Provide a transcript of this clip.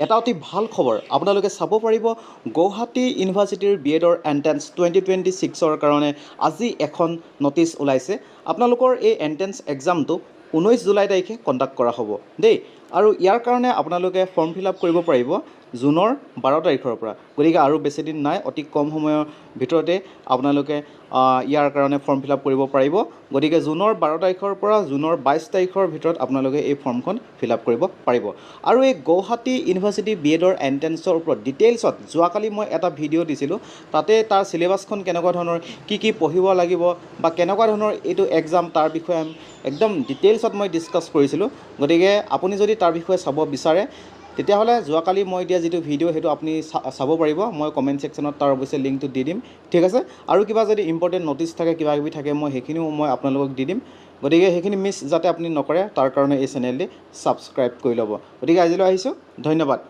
এটা অতি ভাল খবৰ আপোনালোকে চাব পাৰিব গুৱাহাটী ইউনিভাৰ্চিটিৰ বিএডৰ এণ্ট্ৰেন্স 2026ৰ কাৰণে আজি এখন নটিচ ওলাইছে। আপোনালোকৰ এই এণ্ট্ৰেন্স এক্সামটো 19 জুলাই তাৰিখে কণ্ডাক্ট কৰা হ'ব দেই। আৰু ইয়াৰ কাৰণে আপোনালোকে ফৰ্ম ফিল আপ কৰিব পাৰিব জুনৰ 12 তাৰিখৰ পৰা। গতিকে আৰু বেছি দিন নাই, অতি কম সময়ৰ ভিতৰতে আপোনালোকে ইয়াৰ কাৰণে ফৰ্ম ফিল আপ কৰিব পাৰিব। গতিকে জুনৰ 12 তাৰিখৰ পৰা জুনৰ 22 তাৰিখৰ ভিতৰত আপোনালোকে এই ফৰ্মখন ফিল আপ কৰিব পাৰিব। আৰু এই গুৱাহাটী ইউনিভাৰ্চিটি বিএডৰ এণ্ট্ৰেন্সৰ ওপৰত ডিটেইলছত যোৱাকালি মই এটা ভিডিঅ' দিছিলোঁ। তাতে তাৰ চিলেবাছখন কেনেকুৱা ধৰণৰ, কি পঢ়িব লাগিব বা কেনেকুৱা ধৰণৰ এইটো এক্সাম তাৰ বিষয়ে একদম ডিটেইলছত মই ডিছকাছ কৰিছিলোঁ। গতিকে আপুনি যদি তাৰ বিষয়ে চাব বিচাৰে তেতিয়াহ'লে যোৱাকালি মই দিয়া যিটো ভিডিঅ' সেইটো আপুনি চাব পাৰিব। মই কমেণ্ট ছেকশ্যনত তাৰ অৱশ্যে লিংকটো দি দিম, ঠিক আছে। আৰু কিবা যদি ইম্পৰ্টেণ্ট নটিচ থাকে, কিবা কিবি থাকে, মই সেইখিনিও মই আপোনালোকক দি দিম। গতিকে সেইখিনি মিছ যাতে আপুনি নকৰে তাৰ কাৰণে এই চেনেলটি ছাবস্ক্ৰাইব কৰি ল'ব। গতিকে আজিলৈ আহিছোঁ, ধন্যবাদ।